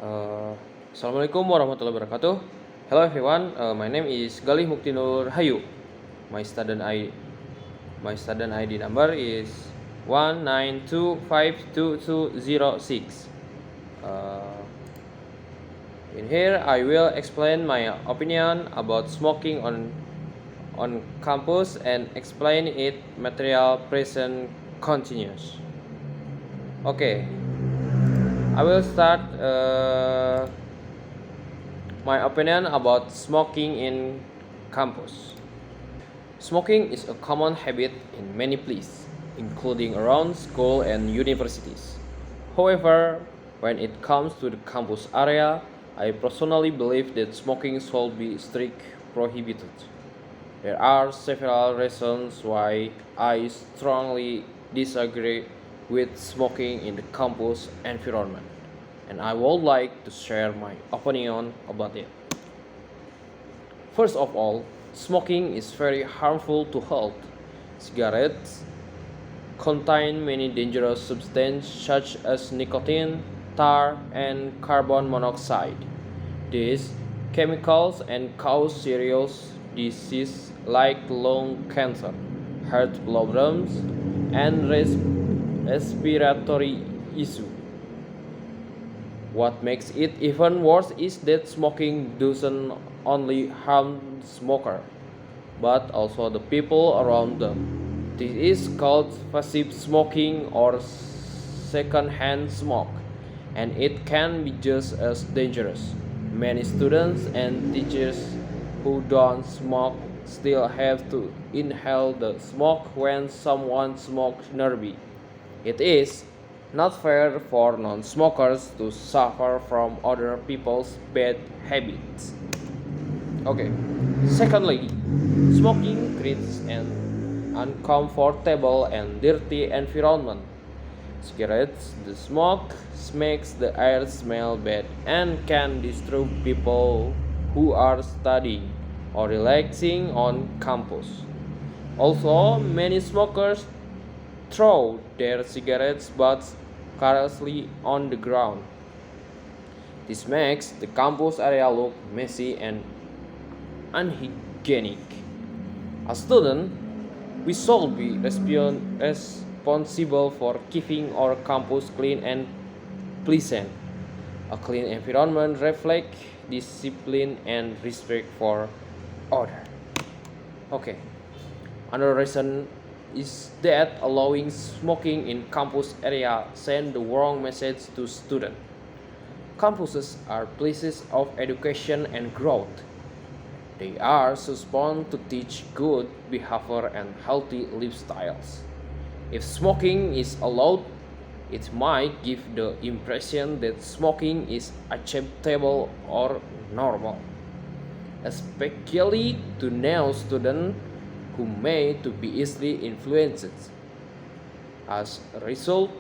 Uh, Assalamualaikum warahmatullahi wabarakatuh. Hello everyone. My name is Galih Muktinur Hayu. My student I my student ID number is 192522206. Uh, in here I will explain my opinion about smoking on campus and explain it material present continuous. Okay, I will start my opinion about smoking in campus. Smoking is a common habit in many places, including around school and universities. However, when it comes to the campus area, I personally believe that smoking should be strictly prohibited. There are several reasons why I strongly disagree with smoking in the campus environment, and I would like to share my opinion about it. First of all, smoking is very harmful to health. Cigarettes contain many dangerous substances such as nicotine, tar, and carbon monoxide. These chemicals can cause serious diseases like lung cancer, heart problems, and respiratory issues. What makes it even worse is that smoking doesn't only harm the smoker, but also the people around them. This is called passive smoking or second-hand smoke, and it can be just as dangerous. Many students and teachers who don't smoke still have to inhale the smoke when someone smokes nearby. It is not fair for non-smokers to suffer from other people's bad habits. Okay. Secondly, smoking creates an uncomfortable and dirty environment. Cigarettes, the smoke makes the air smell bad and can disturb people who are studying or relaxing on campus. Also, many smokers throw their cigarettes butts carelessly on the ground. This makes the campus area look messy and unhygienic. As students, we should be responsible for keeping our campus clean and pleasant. A clean environment reflects discipline and respect for others. Okay. Another reason is that allowing smoking in campus area send the wrong message to students. Campuses are places of education and growth. They are supposed to teach good behavior and healthy lifestyles. If smoking is allowed, it might give the impression that smoking is acceptable or normal, especially to new students who may to be easily influenced. As a result,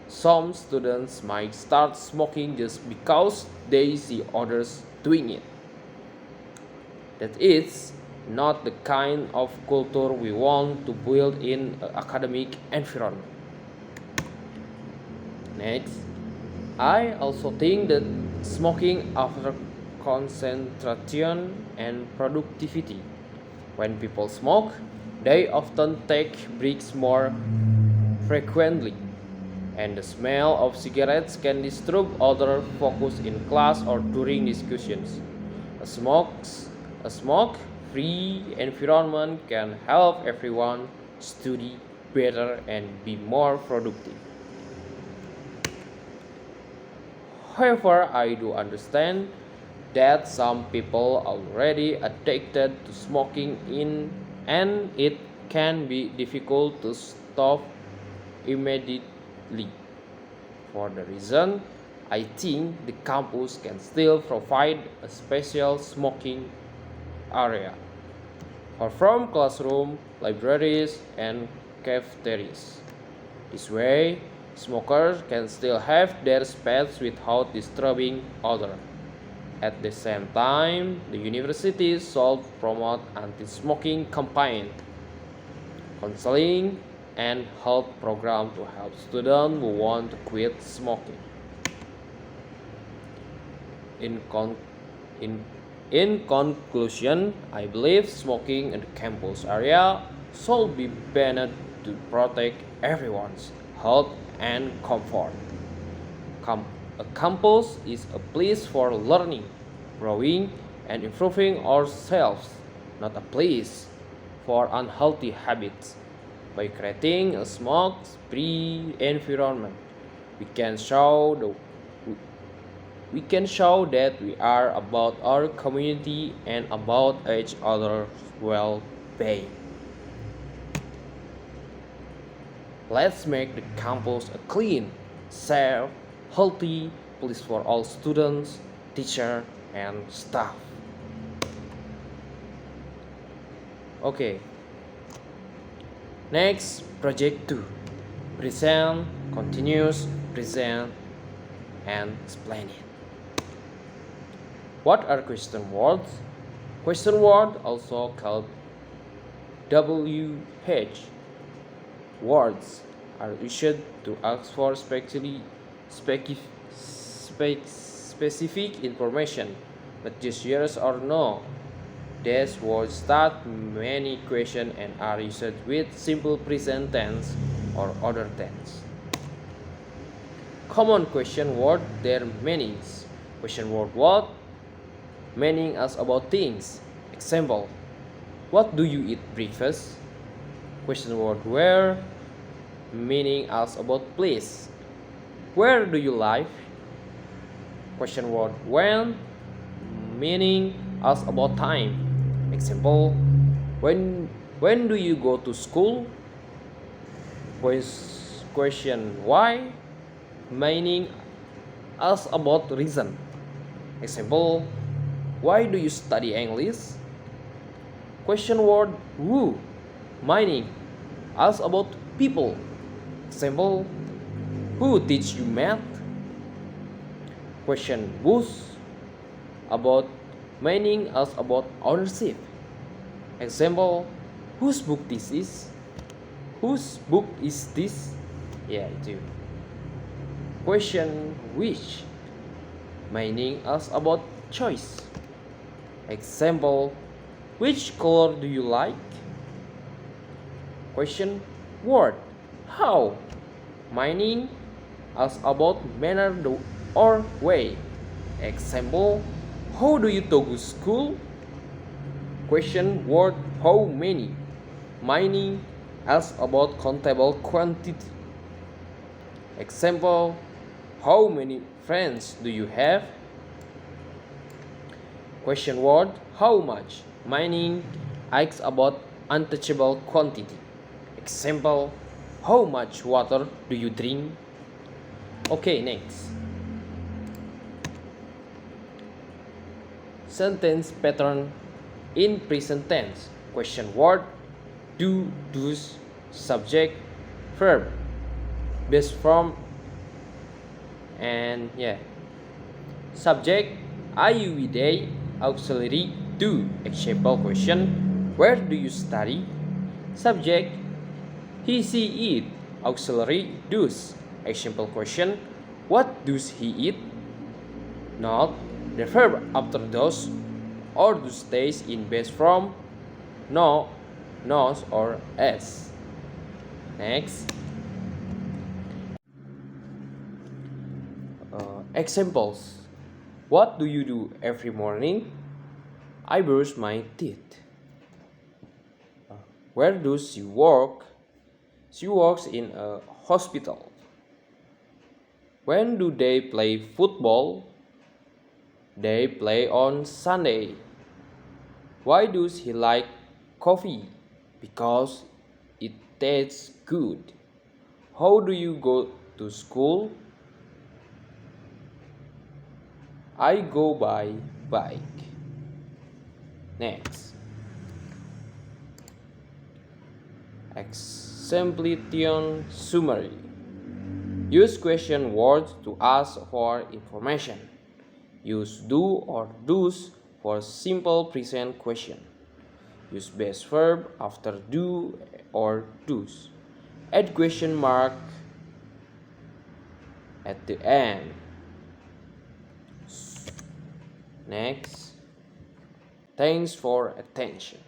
some students might start smoking just because they see others doing it. That is not the kind of culture we want to build in an academic environment. Next, I also think that smoking affects concentration and productivity. When people smoke, they often take breaks more frequently, and the smell of cigarettes can disturb other focus in class or during discussions. A smokes a smoke-free environment can help everyone study better and be more productive. However, I do understand that some people are already addicted to smoking in and it can be difficult to stop immediately. For the reason, I think the campus can still provide a special smoking area far from classroom, libraries, and cafeterias. This way, smokers can still have their space without disturbing others. At the same time, the university should promote anti-smoking campaign, counseling, and health program to help students who want to quit smoking. In, con- in, in conclusion, I believe smoking in the campus area should be banned to protect everyone's health and comfort. Cam- a campus is a place for learning, growing, and improving ourselves, not a place for unhealthy habits. By creating a smoke-free environment, we can show the we can show that we are about our community and about each other's well-being. Let's make the campus a clean, safe, healthy place for all students, teachers, and staff. Okay, next project 2. Present, continuous, present, and explain it. What are question words? Question word, also called WH words, are used to ask for specific information, not just yes or no. These words start many questions and are used with simple present tense or other tense. Common question word, their meanings. Question word what? Meaning ask about things. Example, what do you eat breakfast? Question word where? Meaning ask about place. Where do you live? Question word when? Meaning ask about time. Example, when do you go to school? Question why? Meaning ask about reason. Example, why do you study English? Question word who? Meaning ask about people. Example, who teach you math? Question whose? About meaning ask about ownership. Example, whose book this is? Whose book is this? Yeah, itu. Question which? Meaning ask about choice. Example, which color do you like? Question word how? Meaning ask about manner or way. Example, how do you go to school? Question word how many? Meaning ask about countable quantity. Example, how many friends do you have? Question word how much? Meaning ask about untouchable quantity. Example, how much water do you drink? Okay, next. Sentence pattern in present tense. Question word do, does, subject, verb, base form, and yeah. Subject I you we they, auxiliary do. Example question, where do you study? Subject he she it, auxiliary does. Example question, what does he eat? Note, the verb after does or do stays in base form no, nos, or s. Next. Examples. What do you do every morning? I brush my teeth. Where does she work? She works in a hospital. When do they play football? They play on Sunday. Why does he like coffee? Because it tastes good. How do you go to school? I go by bike. Next. Exemplification summary. Use question words to ask for information. Use do or does for simple present question. Use base verb after do or does. Add question mark at the end. Next, thanks for attention.